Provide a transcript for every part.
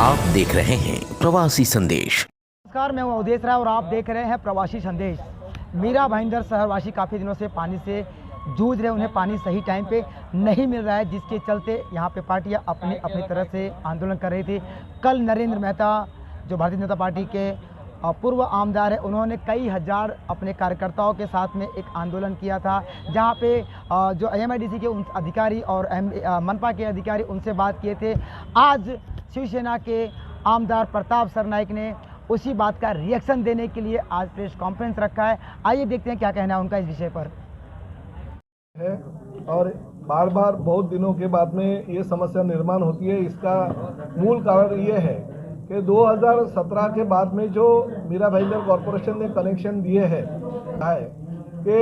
आप देख रहे हैं प्रवासी संदेश। नमस्कार, मैं अवधेश राय और आप देख रहे हैं प्रवासी संदेश। मीरा भाईंदर शहरवासी काफ़ी दिनों से पानी से जूझ रहे, उन्हें पानी सही टाइम पे नहीं मिल रहा है, जिसके चलते यहाँ पे पार्टियाँ अपनी अपनी तरह से आंदोलन कर रही थी। कल नरेंद्र मेहता जो भारतीय जनता पार्टी के पूर्व आमदार है, उन्होंने कई हज़ार अपने कार्यकर्ताओं के साथ में एक आंदोलन किया था, जहाँ पे जो एमआईडीसी के उन अधिकारी और मनपा के अधिकारी उनसे बात किए थे। आज शिवसेना के आमदार प्रताप सरनाइक ने उसी बात का रिएक्शन देने के लिए आज प्रेस कॉन्फ्रेंस रखा है। आइए देखते हैं क्या कहना है उनका इस विषय पर। है और बार बार बहुत दिनों के बाद में ये समस्या निर्माण होती है। इसका मूल कारण ये है कि 2017 के बाद में जो मीरा भाईंदर कॉरपोरेशन ने कनेक्शन दिए हैं कि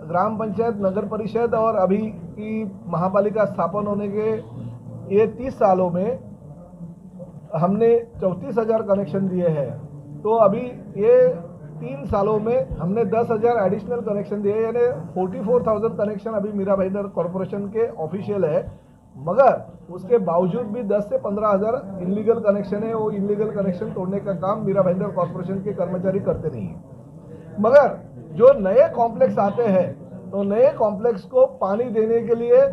ग्राम पंचायत, नगर परिषद और अभी की महापालिका स्थापन होने के ये 30 सालों में हमने 34,000 कनेक्शन दिए हैं। तो अभी ये 3 सालों में हमने 10,000 एडिशनल कनेक्शन दिए, यानी 44,000 कनेक्शन अभी मीरा भाईंदर कॉरपोरेशन के ऑफिशियल है। मगर उसके बावजूद भी 10 से 15,000 इनलीगल कनेक्शन है। वो इनलीगल कनेक्शन तोड़ने का काम मीरा भाईंदर कॉरपोरेशन के कर्मचारी करते नहीं हैं। मगर जो नए कॉम्प्लेक्स आते हैं तो नए कॉम्प्लेक्स को पानी देने के लिए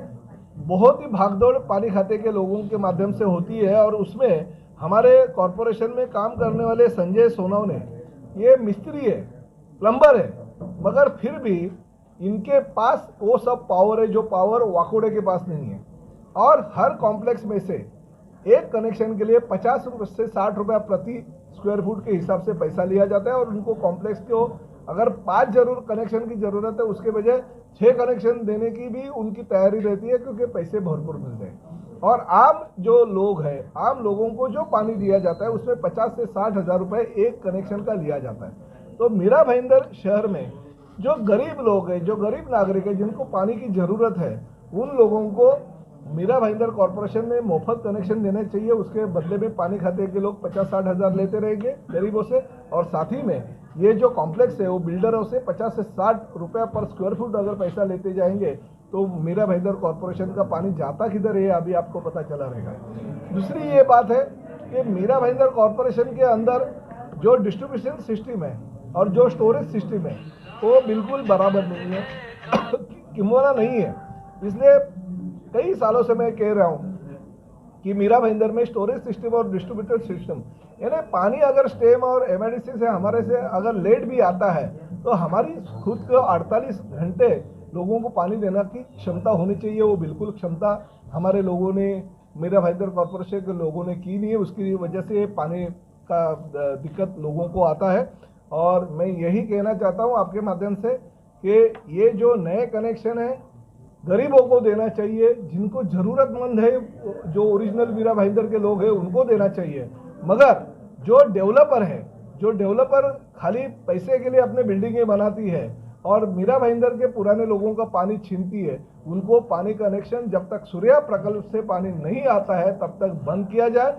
बहुत ही भागदौड़ पानी खाते के लोगों के माध्यम से होती है। और उसमें हमारे कॉरपोरेशन में काम करने वाले संजय सोनवने, ये मिस्त्री है, प्लम्बर है, मगर फिर भी इनके पास वो सब पावर है जो पावर वाकोड़े के पास नहीं है। और हर कॉम्प्लेक्स में से एक कनेक्शन के लिए 50 रुपये से 60 रुपया प्रति स्क्वायर फुट के हिसाब से पैसा लिया जाता है। और उनको कॉम्प्लेक्स को अगर 5 कनेक्शन की ज़रूरत है, उसके बजाय 6 कनेक्शन देने की भी उनकी तैयारी रहती है, क्योंकि पैसे भरपूर मिलते हैं। और आम जो लोग हैं, आम लोगों को जो पानी दिया जाता है उसमें 50 से 60 हज़ार रुपये एक कनेक्शन का लिया जाता है। तो मीरा भाईंदर शहर में जो गरीब लोग हैं, जो गरीब नागरिक हैं, जिनको पानी की ज़रूरत है, उन लोगों को मीरा भाईंदर कॉरपोरेशन में मुफ्त कनेक्शन देने चाहिए। उसके बदले में पानी खाते के लोग 50-60 हज़ार लेते रहेंगे गरीबों से। और साथ ही में ये जो कॉम्प्लेक्स है वो बिल्डरों से 50 से 60 रुपया पर स्क्वायर फुट अगर पैसा लेते जाएंगे तो मीरा भाईंदर कॉरपोरेशन का पानी जाता किधर है अभी आपको पता चला रहेगा। दूसरी ये बात है कि मीरा भाईंदर कॉरपोरेशन के अंदर जो डिस्ट्रीब्यूशन सिस्टम है और जो स्टोरेज सिस्टम है वो बिल्कुल बराबर नहीं है, किमोना नहीं है। इसलिए कई सालों से मैं कह रहा हूँ कि मीरा भाईंदर में स्टोरेज सिस्टम और डिस्ट्रीब्यूटर सिस्टम, यानी पानी अगर स्टेम और एमआईडीसी से हमारे से अगर लेट भी आता है तो हमारी खुद को 48 घंटे लोगों को पानी देने की क्षमता होनी चाहिए। वो बिल्कुल क्षमता हमारे लोगों ने, मीरा भाईंदर कॉरपोरेशन के लोगों ने की नहीं है। उसकी वजह से पानी का दिक्कत लोगों को आता है। और मैं यही कहना चाहता हूँ आपके माध्यम से कि ये जो नए कनेक्शन है गरीबों को देना चाहिए, जिनको ज़रूरतमंद है, जो ओरिजिनल मीरा भाईंदर के लोग हैं उनको देना चाहिए। मगर जो डेवलपर है, जो डेवलपर खाली पैसे के लिए अपने बिल्डिंगें बनाती है और मीरा भाईंदर के पुराने लोगों का पानी छीनती है, उनको पानी कनेक्शन जब तक सूर्या प्रकल्प से पानी नहीं आता है तब तक बंद किया जाए।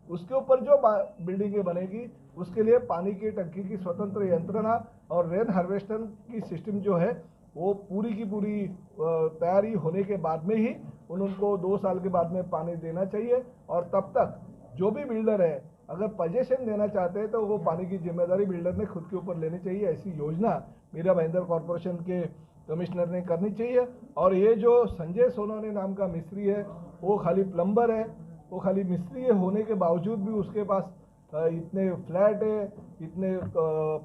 उसके ऊपर जो बिल्डिंगें बनेगी उसके लिए पानी की टंकी की स्वतंत्र यंत्रणा और रेन हार्वेस्टर की सिस्टम जो है वो पूरी की पूरी तैयारी होने के बाद में ही उनको 2 साल के बाद में पानी देना चाहिए। और तब तक जो भी बिल्डर है अगर पोजेशन देना चाहते हैं तो वो पानी की जिम्मेदारी बिल्डर ने खुद के ऊपर लेनी चाहिए। ऐसी योजना मीरा भाईंदर कॉरपोरेशन के कमिश्नर ने करनी चाहिए। और ये जो संजय सोनवने नाम का मिस्त्री है वो खाली प्लम्बर है, वो खाली मिस्त्री होने के बावजूद भी उसके पास इतने फ्लैट है, इतने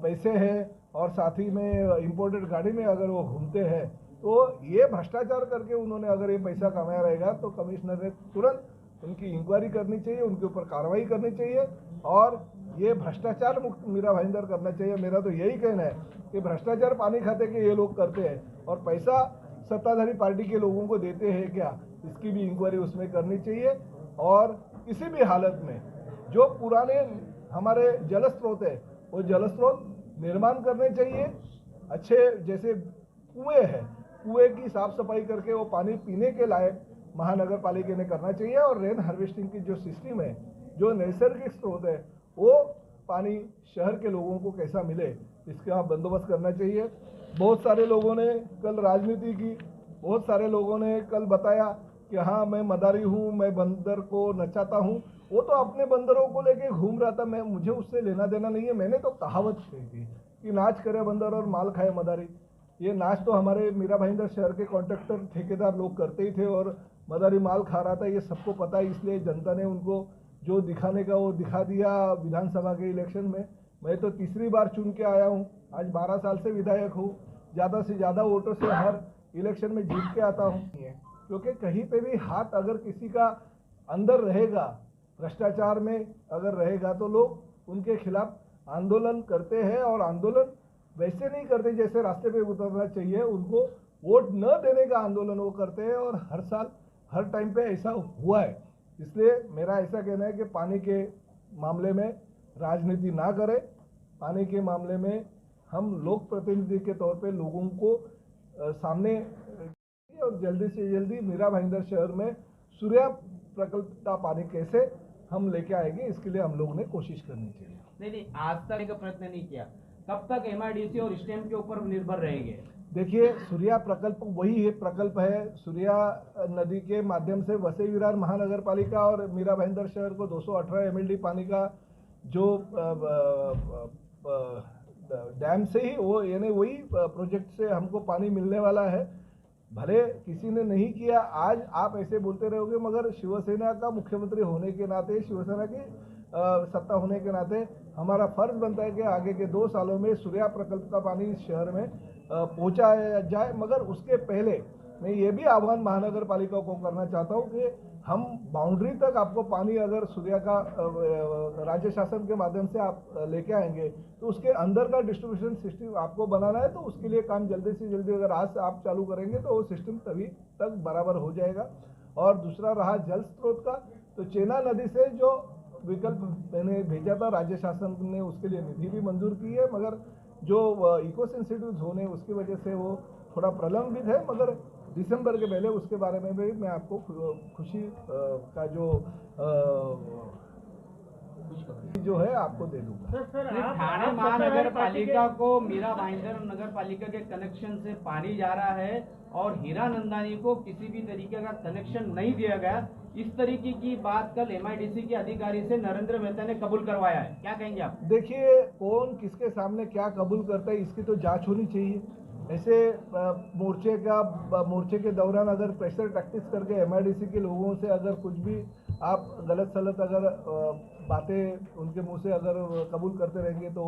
पैसे हैं और साथ ही में इंपोर्टेड गाड़ी में अगर वो घूमते हैं तो ये भ्रष्टाचार करके उन्होंने अगर ये पैसा कमाया रहेगा तो कमिश्नर ने तुरंत उनकी इंक्वायरी करनी चाहिए, उनके ऊपर कार्रवाई करनी चाहिए और ये भ्रष्टाचार मुक्त मीरा भाईंदर करना चाहिए। मेरा तो यही कहना है कि भ्रष्टाचार पानी खाते के ये लोग करते हैं और पैसा सत्ताधारी पार्टी के लोगों को देते हैं क्या, इसकी भी इंक्वायरी उसमें करनी चाहिए। और किसी भी हालत में जो पुराने हमारे जल स्रोत है वो जल स्रोत निर्माण करने चाहिए। अच्छे जैसे कुएं हैं, कुएं की साफ सफाई करके वो पानी पीने के लायक महानगर पालिका ने करना चाहिए। और रेन हार्वेस्टिंग की जो सिस्टम है, जो नैसर्गिक स्रोत है, वो पानी शहर के लोगों को कैसा मिले इसका बंदोबस्त करना चाहिए। बहुत सारे लोगों ने कल राजनीति की, बहुत सारे लोगों ने कल बताया कि हाँ मैं मदारी हूँ, मैं बंदर को नचाता हूँ। वो तो अपने बंदरों को लेके घूम रहा था, मुझे उससे लेना देना नहीं है। मैंने तो कहावत कही थी कि नाच करे बंदर और माल खाए मदारी। ये नाच तो हमारे मीरा भाईंदर शहर के कॉन्ट्रैक्टर ठेकेदार लोग करते ही थे और मदारी माल खा रहा था, ये सबको पता है। इसलिए जनता ने उनको जो दिखाने का वो दिखा दिया विधानसभा के इलेक्शन में। मैं तो तीसरी बार चुन के आया हूँ, आज 12 साल से विधायक हूँ, ज़्यादा से ज़्यादा वोटों से हर इलेक्शन में जीत के आता हूँ। क्योंकि कहीं पे भी हाथ अगर किसी का अंदर रहेगा, भ्रष्टाचार में अगर रहेगा, तो लोग उनके खिलाफ आंदोलन करते हैं। और आंदोलन वैसे नहीं करते जैसे रास्ते पे उतरना चाहिए, उनको वोट न देने का आंदोलन वो करते हैं। और हर साल हर टाइम पे ऐसा हुआ है। इसलिए मेरा ऐसा कहना है कि पानी के मामले में राजनीति ना करें। पानी के मामले में हम लोक प्रतिनिधि के तौर पे लोगों को सामने और जल्दी से जल्दी मीरा भाईंदर शहर में सूर्या प्रकल्प का पानी कैसे हम लेके आएंगे, इसके लिए हम लोगों ने कोशिश करनी चाहिए। नहीं, आज तक का प्रयत्न नहीं किया, कब तक एमआईडीसी और स्टेम के ऊपर निर्भर रहेंगे? देखिए, सूर्या प्रकल्प वही है प्रकल्प है, सूर्या नदी के माध्यम से वसई विरार महानगर पालिका और मीरा भाईंदर शहर को 218 MLD पानी का जो डैम से ही वो यानी वही प्रोजेक्ट से हमको पानी मिलने वाला है। भले किसी ने नहीं किया, आज आप ऐसे बोलते रहोगे, मगर शिवसेना का मुख्यमंत्री होने के नाते, शिवसेना की सत्ता होने के नाते हमारा फर्ज बनता है कि आगे के 2 सालों में सूर्या प्रकल्प का पानी इस शहर में पहुंचाया जाए। मगर उसके पहले मैं ये भी आह्वान महानगर पालिका को करना चाहता हूँ कि हम बाउंड्री तक आपको पानी अगर सूर्या का राज्य शासन के माध्यम से आप लेके आएंगे, तो उसके अंदर का डिस्ट्रीब्यूशन सिस्टम आपको बनाना है। तो उसके लिए काम जल्दी से जल्दी अगर आज से आप चालू करेंगे तो वो सिस्टम तभी तक बराबर हो जाएगा। और दूसरा रहा जल स्रोत का, तो चेना नदी से जो विकल्प मैंने भेजा था, राज्य शासन ने उसके लिए निधि भी मंजूर की है, मगर जो इको सेंसिटिव जोन है उसकी वजह से वो थोड़ा प्रलंबित है। मगर दिसंबर के पहले उसके बारे में भी मैं आपको खुशी का जो है आपको दे दूंगा। ठाणे महानगर पालिका को मीरा भाईंदर नगर पालिका के कनेक्शन से पानी जा रहा है और हीरा नंदानी को किसी भी तरीके का कनेक्शन नहीं दिया गया, इस तरीके की बात कल एमआईडीसी के अधिकारी से नरेंद्र मेहता ने कबूल करवाया है, क्या कहेंगे आप? देखिए, कौन किसके सामने क्या कबूल करता है इसकी तो जांच होनी चाहिए। ऐसे मोर्चे के दौरान अगर प्रेशर टैक्टिक्स करके एमआईडीसी के लोगों से अगर कुछ भी आप गलत सलत अगर बातें उनके मुंह से अगर कबूल करते रहेंगे तो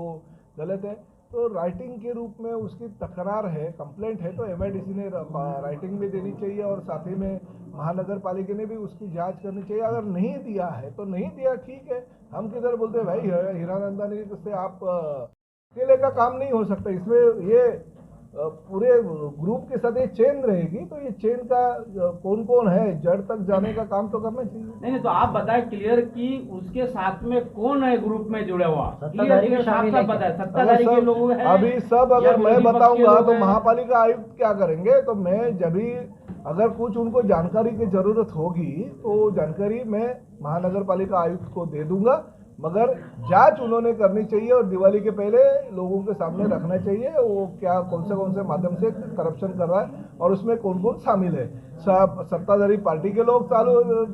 गलत है। तो राइटिंग के रूप में उसकी तकरार है, कंप्लेंट है, तो एमआईडीसी ने राइटिंग भी देनी चाहिए और साथ ही में महानगर पालिका ने भी उसकी जांच करनी चाहिए। अगर नहीं दिया है तो नहीं दिया, ठीक है। हम किधर बोलते हैं भाई हीरानंदानी से आप अकेले का काम नहीं हो सकता, इसमें ये पूरे ग्रुप के साथ ये चेन रहेगी। तो ये चेन का कौन कौन है जड़ तक जाने का काम तो करना चाहिए। नहीं तो आप बताएं क्लियर कि उसके साथ में कौन है ग्रुप में जुड़ा हुआ, क्लियर साफ बताए, सत्ताधारी के लोग हैं अभी सब अगर मैं बताऊंगा तो महापालिका आयुक्त क्या करेंगे। तो मैं जब भी अगर कुछ उनको जानकारी की जरूरत होगी तो जानकारी मैं महानगर पालिका आयुक्त को दे दूंगा, मगर जांच उन्होंने करनी चाहिए और दिवाली के पहले लोगों के सामने रखना चाहिए वो क्या कौन से माध्यम से करप्शन कर रहा है और उसमें कौन कौन शामिल है। सब सत्ताधारी पार्टी के लोग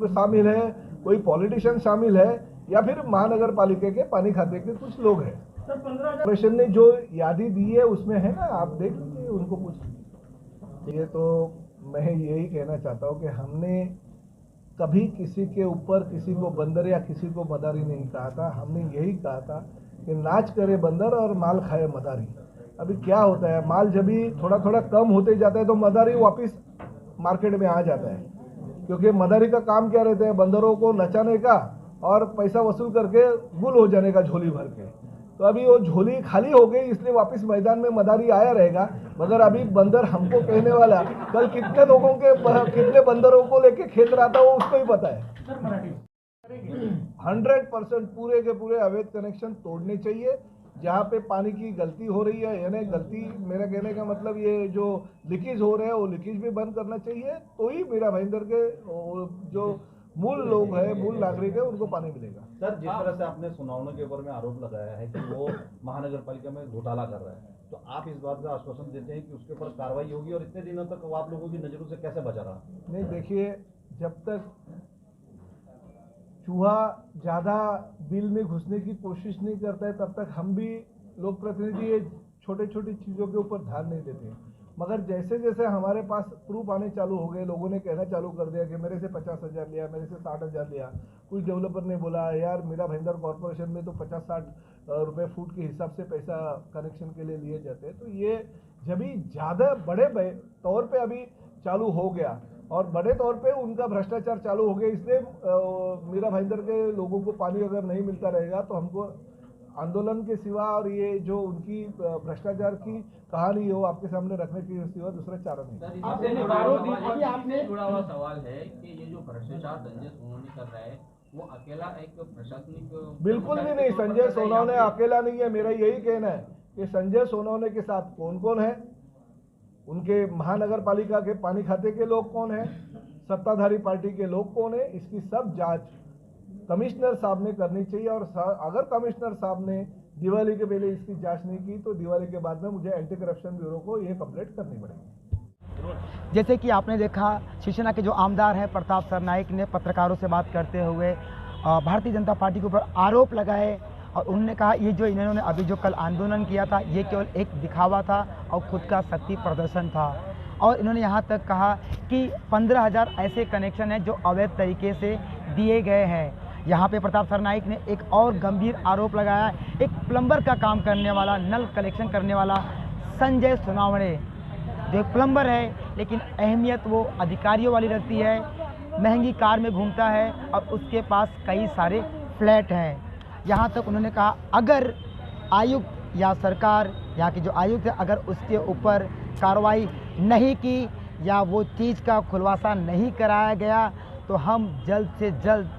शामिल है, कोई पॉलिटिशियन शामिल है, या फिर महानगर पालिका के पानी खाते के कुछ लोग हैं। कॉर्पोरेशन ने जो यादी दी है उसमें है ना, आप देख लीजिए, उनको पूछ लीजिए। ये तो मैं यही कहना चाहता हूँ कि हमने कभी किसी के ऊपर किसी को बंदर या किसी को मदारी नहीं कहा था। हमने यही कहा था कि नाच करे बंदर और माल खाए मदारी। अभी क्या होता है, माल जब भी थोड़ा थोड़ा कम होते जाता है तो मदारी वापस मार्केट में आ जाता है, क्योंकि मदारी का काम क्या रहता है, बंदरों को नचाने का और पैसा वसूल करके गुल हो जाने का झोली भर के। तो अभी वो झोली खाली हो गई, इसलिए वापस मैदान में मदारी आया रहेगा। मगर अभी बंदर हमको कहने वाला कल कितने लोगों के कितने बंदरों को लेके खेल रहा था वो उसको ही पता है। 100% पूरे के पूरे अवैध कनेक्शन तोड़ने चाहिए। जहाँ पे पानी की गलती हो रही है, यानी गलती मेरा कहने का मतलब ये जो लीकेज हो रहे हैं वो लीकेज भी बंद करना चाहिए, तो ही मीरा भाईंदर के जो मूल लोग हैं, मूल नागरिक है, उनको पानी मिलेगा। सर, जिस तरह से आपने सुनावने के ऊपर में आरोप लगाया है कि वो महानगर पालिका में घोटाला कर रहा है, तो आप इस बात का आश्वासन देते हैं कि उसके ऊपर कार्रवाई होगी और इतने दिनों तक वो आप लोगों की नजरों से कैसे बचा रहा? नहीं, देखिए, जब तक चूहा ज़्यादा बिल में घुसने की कोशिश नहीं करता है, तब तक हम भी लोक प्रतिनिधि ये छोटे छोटी चीज़ों के ऊपर ध्यान नहीं देते हैं। मगर जैसे जैसे हमारे पास प्रूफ आने चालू हो गए, लोगों ने कहना चालू कर दिया कि मेरे से 50,000 लिया, मेरे से 60,000 लिया। कुछ डेवलपर ने बोला यार मीरा भाईंदर कॉरपोरेशन में तो 50-60 रुपये फुट के हिसाब से पैसा कनेक्शन के लिए लिए जाते हैं। तो ये जब ही ज़्यादा बड़े तौर पे अभी चालू हो गया और बड़े तौर पे उनका भ्रष्टाचार चालू हो गया, इसलिए मीरा भाईंदर के लोगों को पानी अगर नहीं मिलता रहेगा तो हमको आंदोलन के सिवा और ये जो उनकी भ्रष्टाचार की कहानी हो आपके सामने रखने के सिवा दूसरा चारा नहीं। आपने जुड़ा हुआ सवाल है कि ये जो भ्रष्टाचार संजय सोनवणे कर रहा है वो अकेला एक प्रशासनिक, बिल्कुल भी नहीं। संजय सोनवणे अकेला नहीं है। मेरा यही कहना है कि संजय सोनवणे के साथ कौन कौन है, उनके महानगर पालिका के पानी खाते के लोग कौन है, सत्ताधारी पार्टी के लोग कौन है, इसकी सब जांच कमिश्नर साहब ने करनी चाहिए। और अगर कमिश्नर साहब ने दिवाली के पहले इसकी जांच नहीं की तो दिवाली के बाद में मुझे एंटी करप्शन ब्यूरो को ये कंप्लेंट करनी पड़ेगी। जैसे कि आपने देखा शिवसेना के जो आमदार हैं प्रताप सरनाइक ने पत्रकारों से बात करते हुए भारतीय जनता पार्टी के ऊपर आरोप लगाए और उन्होंने कहा ये जो इन्होंने अभी जो कल आंदोलन किया था ये केवल एक दिखावा था और खुद का शक्ति प्रदर्शन था। और इन्होंने यहाँ तक कहा कि 15,000 ऐसे कनेक्शन हैं जो अवैध तरीके से दिए गए हैं। यहाँ पे प्रताप सरनाइक ने एक और गंभीर आरोप लगाया, एक प्लम्बर का काम करने वाला, नल कलेक्शन करने वाला संजय सोनवणे जो एक प्लम्बर है लेकिन अहमियत वो अधिकारियों वाली रखती है, महंगी कार में घूमता है और उसके पास कई सारे फ्लैट हैं। यहाँ तक उन्होंने कहा अगर आयुक्त या सरकार यहाँ की जो आयुक्त है अगर उसके ऊपर कार्रवाई नहीं की या वो चीज़ का खुलासा नहीं कराया गया तो हम जल्द से जल्द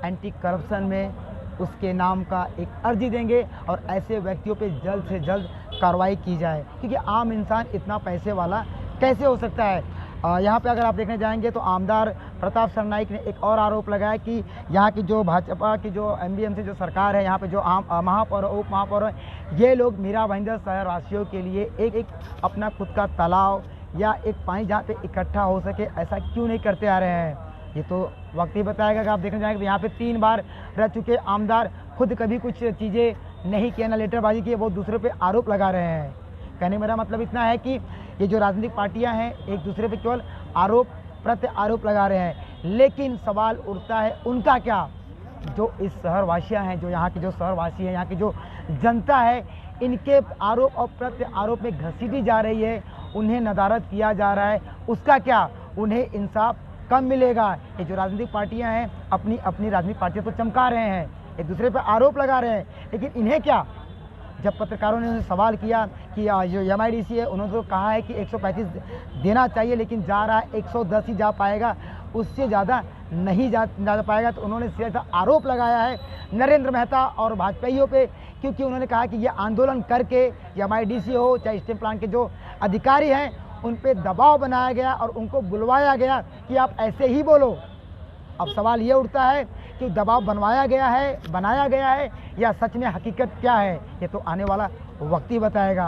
एंटी करप्शन में उसके नाम का एक अर्जी देंगे और ऐसे व्यक्तियों पे जल्द से जल्द कार्रवाई की जाए, क्योंकि आम इंसान इतना पैसे वाला कैसे हो सकता है। यहाँ पे अगर आप देखने जाएंगे तो आमदार प्रताप सरनाइक ने एक और आरोप लगाया कि यहाँ की जो भाजपा की जो एमबीएमसी जो सरकार है, यहाँ पे जो महापौर उप महापौर है, ये लोग मीरा भाईंदर शहरवासियों के लिए एक अपना खुद का तालाब या एक पानी जहाँ पे इकट्ठा हो सके ऐसा क्यों नहीं करते आ रहे हैं। ये तो वक्त ही बताएगा कि आप देखने जाएंगे तो यहाँ पे 3 बार रह चुके आमदार खुद कभी कुछ चीज़ें नहीं किए, ना लेटरबाजी की, वो दूसरे पे आरोप लगा रहे हैं। कहने मेरा मतलब इतना है कि ये जो राजनीतिक पार्टियां हैं एक दूसरे पे केवल आरोप प्रत्य आरोप लगा रहे हैं, लेकिन सवाल उठता है उनका क्या, जो इस शहरवासियाँ हैं, जो यहाँ के जो शहरवासी हैं, यहाँ की जो जनता है, इनके आरोप और प्रत्य आरोप में घसीटी जा रही है, उन्हें नदारद किया जा रहा है, उसका क्या, उन्हें इंसाफ कम मिलेगा। ये जो राजनीतिक पार्टियां हैं अपनी अपनी राजनीतिक पार्टियां तो चमका रहे हैं, एक दूसरे पर आरोप लगा रहे हैं, लेकिन इन्हें क्या। जब पत्रकारों ने उन्हें सवाल किया कि जो MIDC है उन्होंने तो कहा है कि 135 देना चाहिए लेकिन जा रहा है 110 ही जा पाएगा, उससे ज़्यादा नहीं जा पाएगा, तो उन्होंने सीधा आरोप लगाया है नरेंद्र मेहता और भाजपाइयों पे, क्योंकि उन्होंने कहा कि ये आंदोलन करके MIDC हो चाहे स्टील प्लांट के जो अधिकारी हैं उन पे दबाव बनाया गया और उनको बुलवाया गया कि आप ऐसे ही बोलो। अब सवाल ये उठता है कि दबाव बनाया गया है या सच में हकीकत क्या है, ये तो आने वाला वक्त ही बताएगा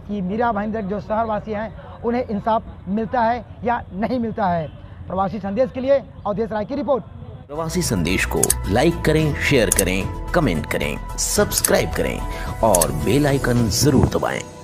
कि मीरा भाईंदर जो शहरवासी हैं उन्हें इंसाफ मिलता है या नहीं मिलता है। प्रवासी संदेश के लिए अवधेश राय की रिपोर्ट। प्रवासी संदेश को लाइक करें, शेयर करें, कमेंट करें, सब्सक्राइब करें और बेल आइकन जरूर दबाएं।